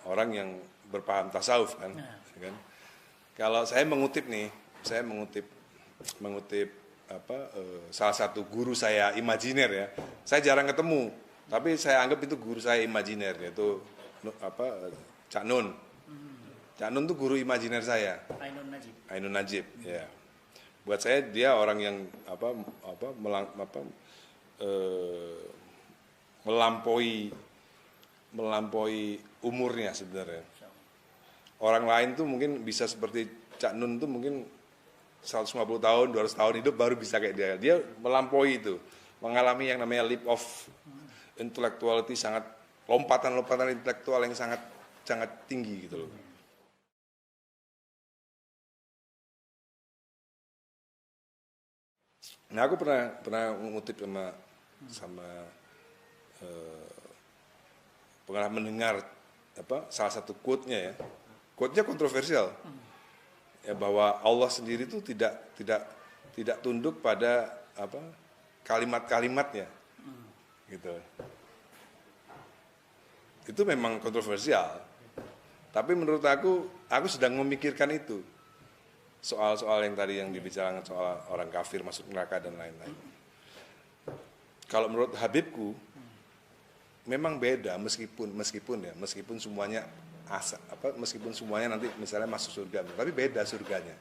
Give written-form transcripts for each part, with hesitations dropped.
orang yang berpaham tasawuf kan, kan? Kalau saya mengutip salah satu guru saya imajiner ya. Saya jarang ketemu, tapi saya anggap itu guru saya imajiner, yaitu Cak Nun. Cak Nun itu guru imajiner saya. Ainun Najib, ya. Buat saya dia orang yang melampaui umurnya sebenarnya. Orang lain tuh mungkin bisa seperti Cak Nun tuh mungkin 150 tahun, 200 tahun hidup baru bisa kayak dia. Dia melampaui itu, mengalami yang namanya leap of intellectuality, sangat lompatan intelektual yang sangat tinggi gitu loh. Nah, aku pernah mengutip pernah mendengar salah satu quote-nya ya. Quote-nya kontroversial. Ya, bahwa Allah sendiri itu tidak tunduk pada kalimat-kalimatnya. Gitu. Itu memang kontroversial. Tapi menurut aku sedang memikirkan itu. Soal-soal yang tadi yang dibicarakan soal orang kafir masuk neraka dan lain-lain. Kalau menurut Habibku memang beda meskipun semuanya meskipun semuanya nanti misalnya masuk surga, tapi beda surganya.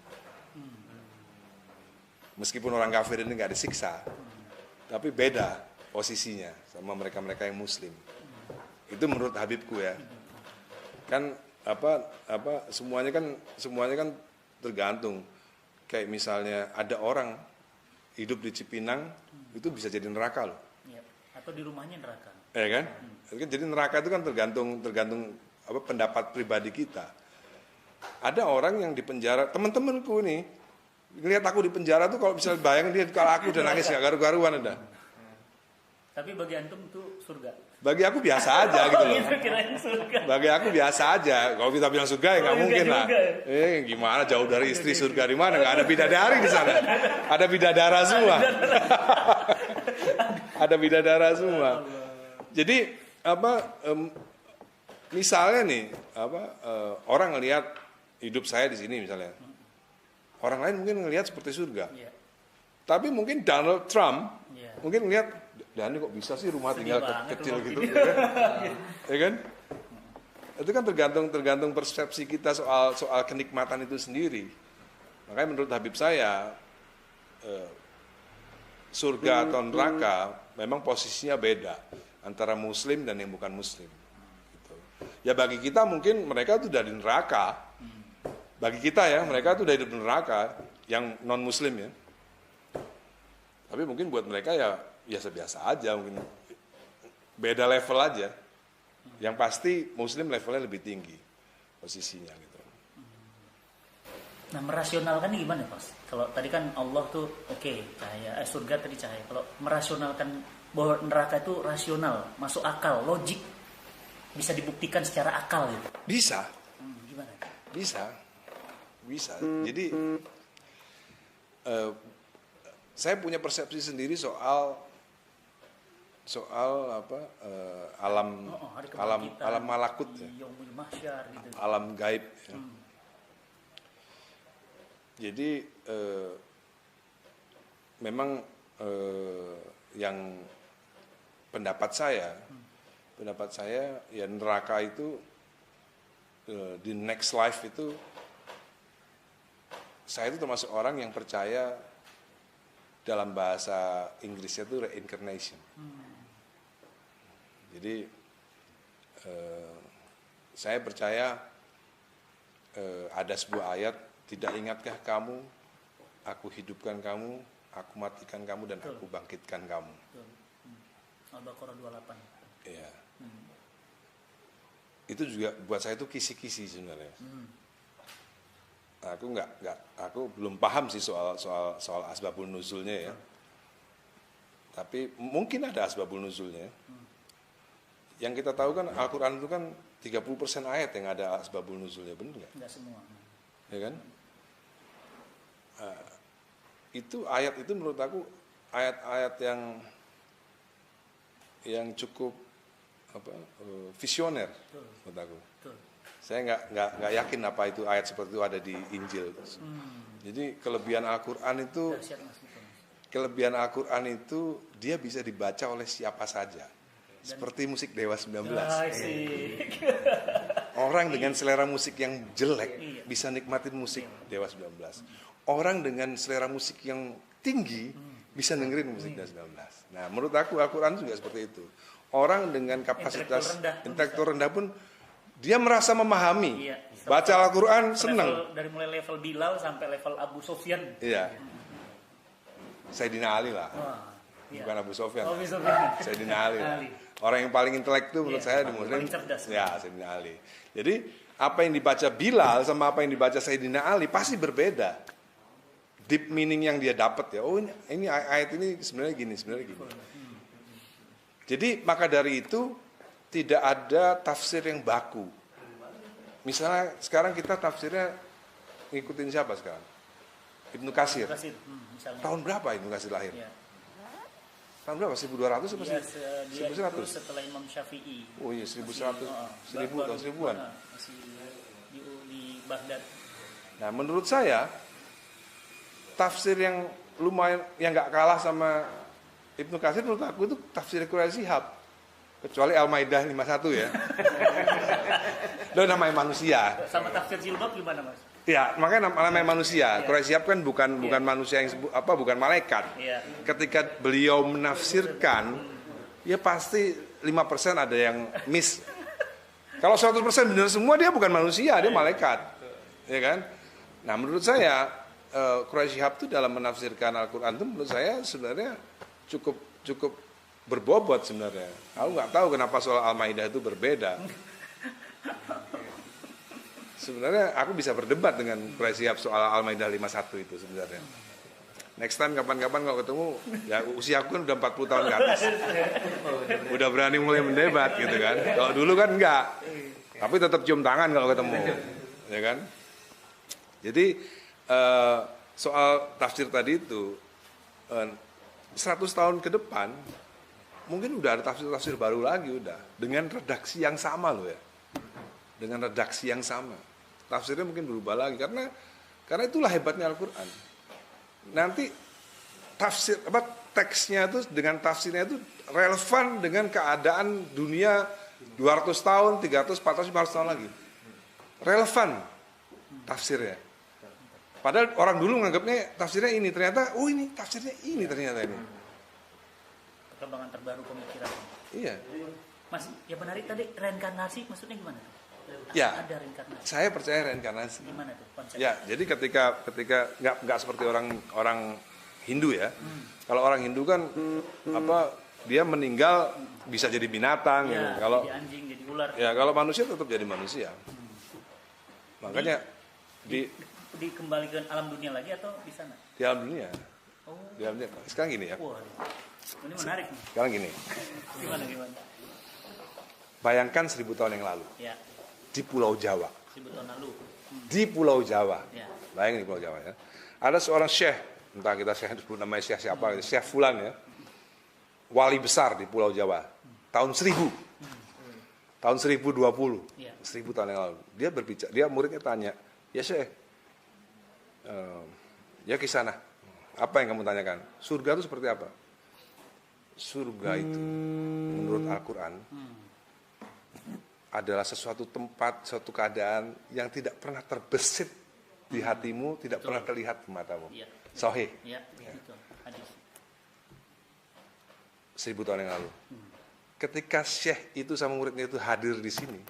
Meskipun orang kafir ini nggak disiksa, tapi beda posisinya sama mereka-mereka yang muslim. Itu menurut Habibku ya. Kan semuanya kan tergantung. Kayak misalnya ada orang hidup di Cipinang itu bisa jadi neraka loh. Ya, atau di rumahnya neraka. Ya kan? Jadi neraka itu kan tergantung pendapat pribadi kita. Ada orang yang di penjara, teman-temanku nih, ngelihat aku di penjara tuh kalau misalnya bayangin dia kalau aku udah nangis gak garu-garuan ada. Tapi bagi antum itu surga. Bagi aku biasa aja gitu loh. Bagi aku biasa aja. Kalau kita bilang surga ya nggak mungkin lah. Gimana jauh dari istri, surga di mana? Nggak ada bidadari di sana. Ada bidadara semua. Ada bidadara semua. Jadi misalnya nih orang ngelihat hidup saya di sini misalnya, orang lain mungkin ngelihat seperti surga. Tapi mungkin Donald Trump mungkin ngelihat, dan kok bisa sih rumah tinggal kecil gitu, ya kan? Itu kan tergantung persepsi kita soal kenikmatan itu sendiri. Makanya menurut Habib saya, surga atau neraka memang posisinya beda antara muslim dan yang bukan muslim. Gitu. Ya bagi kita mungkin mereka itu udah di neraka. Bagi kita ya mereka itu udah hidup di neraka, yang non muslim ya. Tapi mungkin buat mereka ya biasa-biasa aja, mungkin beda level aja. Yang pasti muslim levelnya lebih tinggi posisinya gitu. Nah, merasionalkan ini gimana, Mas? Kalau tadi kan Allah tuh cahaya, surga tadi cahaya. Kalau merasionalkan bahwa neraka itu rasional, masuk akal, logik, bisa dibuktikan secara akal gitu. Bisa. Gimana? Bisa. Jadi saya punya persepsi sendiri soal alam malakut ya. Gitu. Alam gaib ya. Jadi memang yang pendapat saya ya neraka itu di next life itu, saya itu termasuk orang yang percaya dalam bahasa Inggrisnya itu reincarnation. Jadi saya percaya ada sebuah ayat, tidak ingatkah kamu, aku hidupkan kamu, aku matikan kamu, dan aku bangkitkan kamu. Al-Baqarah 28. Iya. Itu juga buat saya itu kisi-kisi sebenarnya. Aku belum paham sih soal asbabun nuzulnya ya. Tapi mungkin ada asbabun nuzulnya. Yang kita tahu kan Al-Quran itu kan 30% ayat yang ada asbabun nuzulnya, benar nggak? Nggak semua. Ya kan? Itu ayat itu menurut aku ayat-ayat yang cukup visioner menurut aku. Saya nggak yakin apa itu ayat seperti itu ada di Injil. Jadi kelebihan Al-Quran itu dia bisa dibaca oleh siapa saja. Seperti musik Dewa 19. Orang dengan selera musik yang jelek bisa nikmatin musik Dewa 19. Orang dengan selera musik yang tinggi bisa dengerin musik Dewa 19. Nah, menurut aku Al-Quran juga seperti itu. Orang dengan kapasitas intelektual rendah pun dia merasa memahami. Baca Al-Quran senang. Dari mulai level Bilal sampai level Abu Sofyan. Iya. Sayyidina Ali lah. Bukan Abu Sofyan. Sayyidina Ali. Orang yang paling intelek itu menurut saya di Muslim. Ya, Sayyidina Ali. Jadi apa yang dibaca Bilal sama apa yang dibaca Sayyidina Ali pasti berbeda. Deep meaning yang dia dapat ya. Oh ini ayat ini sebenarnya gini. Jadi maka dari itu tidak ada tafsir yang baku. Misalnya sekarang kita tafsirnya ngikutin siapa sekarang? Ibnu Katsir. Tahun berapa Ibnu Katsir lahir? Ya. Tahun berapa? 1200 atau 1100? Setelah Imam Syafi'i. Oh iya 1100. 1000 tahun 1000-an. Masih di Baghdad. Nah, menurut saya tafsir yang lumayan yang enggak kalah sama Ibnu Katsir menurut aku itu tafsir Quraisy Shihab. Kecuali Al-Maidah 51 ya. Itu namanya manusia. Sama tafsir jilbab gimana, Mas? Ya, makanya namanya manusia. Quraisy Shihab kan bukan manusia yang bukan malaikat. Ketika beliau menafsirkan, ya pasti 5% ada yang miss. Kalau 100% benar semua dia bukan manusia, dia malaikat. Ya kan? Nah, menurut saya Quraisy Shihab itu dalam menafsirkan Al-Qur'an itu menurut saya sebenarnya cukup berbobot sebenarnya. Aku nggak tahu kenapa soal Al-Maidah itu berbeda. Sebenarnya aku bisa berdebat dengan Quraisy Shihab soal Al-Maidah 51 itu sebenarnya. Next time kapan-kapan kalau ketemu, ya usia aku kan udah 40 tahun ke atas. Udah berani mulai mendebat gitu kan. Kalau dulu kan enggak. Tapi tetap cium tangan kalau ketemu. Ya kan? Jadi soal tafsir tadi itu 100 tahun ke depan mungkin udah ada tafsir-tafsir baru lagi udah dengan redaksi yang sama loh ya. Dengan redaksi yang sama. Tafsirnya mungkin berubah lagi karena itulah hebatnya Al-Qur'an. Nanti teksnya itu dengan tafsirnya itu relevan dengan keadaan dunia 200 tahun, 300, 400, 500 tahun lagi. Relevan tafsirnya. Padahal orang dulu menganggapnya tafsirnya ini, ternyata ini tafsirnya ini ternyata ini. Perkembangan terbaru pemikiran. Iya. Mas, yang menarik tadi reinkarnasi maksudnya gimana? Ya, ada reinkarnasi. Saya percaya reinkarnasi. Gimana tuh konsepnya? Ya, jadi ketika nggak seperti orang Hindu ya. Kalau orang Hindu kan dia meninggal bisa jadi binatang. Ya, gitu. Kalau jadi anjing, jadi ular. Ya, kalau manusia tetap jadi manusia. Makanya dikembalikan alam dunia lagi atau di sana? Di alam dunia. Oh. Di alam dunia. Sekarang gini ya. Wah, ini menarik nih. Sekarang gini. Gimana? Bayangkan 1000 tahun yang lalu. Ya. Di Pulau Jawa. 1000 tahun lalu. Di Pulau Jawa. Ya. Bayangin di Pulau Jawa ya. Ada seorang syekh, entah kita syekh sebut namanya syekh siapa, Syekh Fulan ya. Wali besar di Pulau Jawa. Tahun 1000. Tahun 1020. Ya. 1000 tahun yang lalu. Dia berbicara, dia muridnya tanya, "Ya Syekh, ya kisana, apa yang kamu tanyakan? Surga itu seperti apa?" Surga itu menurut Al-Quran adalah sesuatu tempat, suatu keadaan yang tidak pernah terbesit di hatimu, tidak pernah terlihat di matamu. Ya. Sahih. Ya, betul. Hadis. 1000 tahun yang lalu. Ketika Syekh itu sama muridnya itu hadir di sini,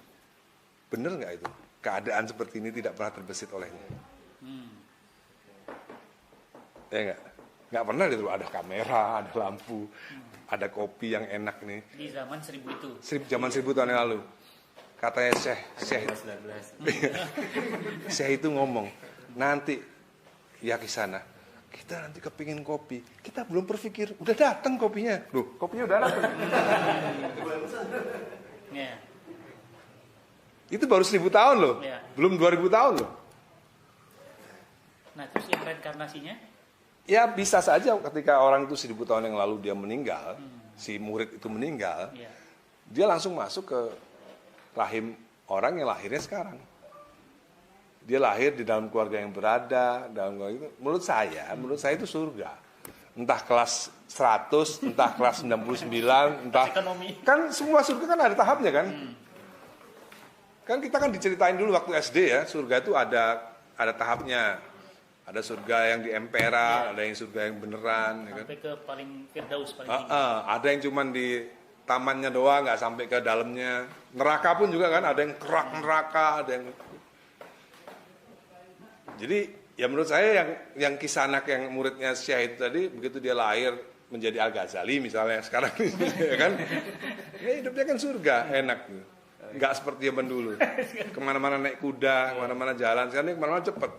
benar nggak itu? Keadaan seperti ini tidak pernah terbesit olehnya. Ya nggak pernah gitu. Ada kamera, ada lampu, ada kopi yang enak nih. Di zaman 1000 itu. Zaman 1000 tahun yang lalu. Katanya Syekh itu ngomong, nanti ya ke sana, kita nanti kepingin kopi, kita belum berpikir, udah datang kopinya. Loh, kopinya udah datang. Ya. Itu baru 1000 tahun loh, Ya. Belum 2000 tahun loh. Nah, terus yang reinkarnasinya? Ya bisa saja ketika orang itu 1000 tahun yang lalu dia meninggal, si murid itu meninggal, Ya. dia langsung masuk ke rahim orang yang lahirnya sekarang. Dia lahir di dalam keluarga yang berada, dalam keluarga itu, menurut saya itu surga. Entah kelas 100, entah kelas 99, entah Ekonomi. kan semua surga kan ada tahapnya kan. Kan kita kan diceritain dulu waktu SD ya, surga itu ada tahapnya. Ada surga yang di empera, ada yang surga yang beneran, ya kan? Sampai ke paling firdaus paling tinggi. Ada yang cuman di tamannya doang, nggak sampai ke dalamnya. Neraka pun juga kan, ada yang kerak neraka, ada yang. Jadi ya menurut saya yang kisah anak yang muridnya Syekh itu tadi, begitu dia lahir menjadi Al-Ghazali misalnya sekarang, ya kan? Ya hidupnya kan surga, enak. Nggak seperti zaman dulu. Kemana-mana naik kuda, kemana-mana jalan. Sekarang ini kemana-mana cepet,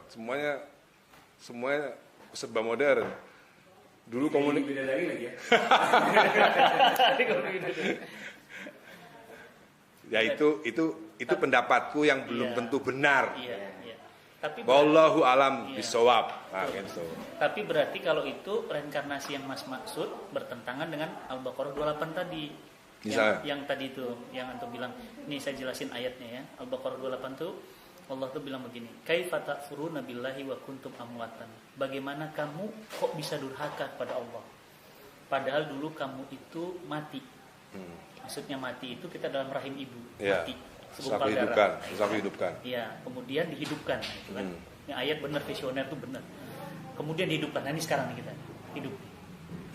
semuanya serba modern. Dulu komunikasi bidadari lagi ya. Ya itu pendapatku yang belum tentu benar. Iya. Tapi Wallahu alam bisawab. Nah, gitu. Tapi berarti kalau itu reinkarnasi yang Mas maksud bertentangan dengan Al-Baqarah 28 tadi. Yang tadi itu yang antum bilang, ini saya jelasin ayatnya ya. Al-Baqarah 28 tuh Allah tuh bilang begini, kaifa takfuruna billahi wa kuntum amwatan. Bagaimana kamu kok bisa durhaka kepada Allah? Padahal dulu kamu itu mati. Maksudnya mati itu kita dalam rahim ibu, mati. Segumpal darah. Hidupkan. Iya, kemudian dihidupkan, gitu kan. Ini ayat benar, visioner tuh benar. Kemudian dihidupkan. Nah, ini sekarang nih kita hidup.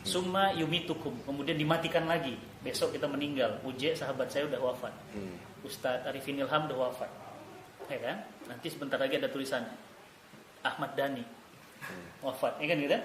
Summa yumitukum, kemudian dimatikan lagi. Besok kita meninggal. Uje sahabat saya udah wafat. Ustadz Arifin Ilham udah wafat. Ya kan? Nanti sebentar lagi ada tulisan Ahmad Dhani wafat, ya kan gitu kan?